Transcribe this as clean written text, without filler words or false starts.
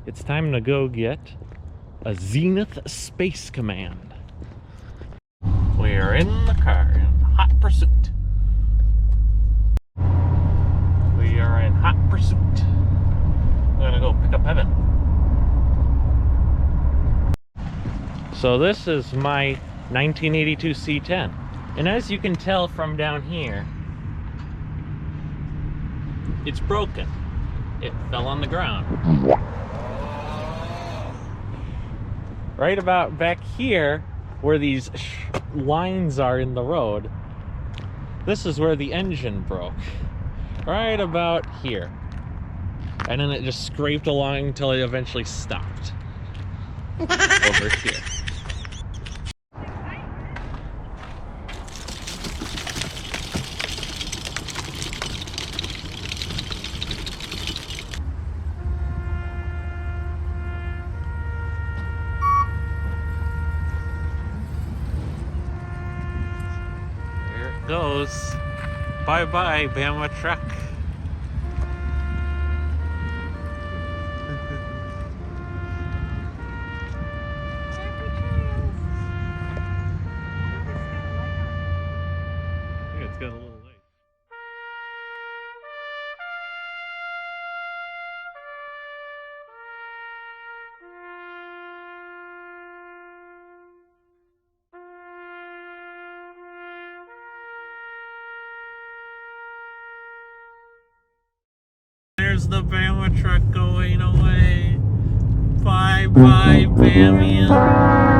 It's time to go get a Zenith Space Command. We are in the car in hot pursuit. We are in hot pursuit. We're gonna go pick up Evan. So this is my 1982 C10. And as you can tell from down here, it's broken. It fell on the ground. Right about back here, where these lines are in the road, this is where the engine broke. Right about here. And then it just scraped along until it eventually stopped. Over here. Goes. Bye-bye, Bama truck. I think it's got a little light. There's the Bama truck going away. Bye bye, Bamian.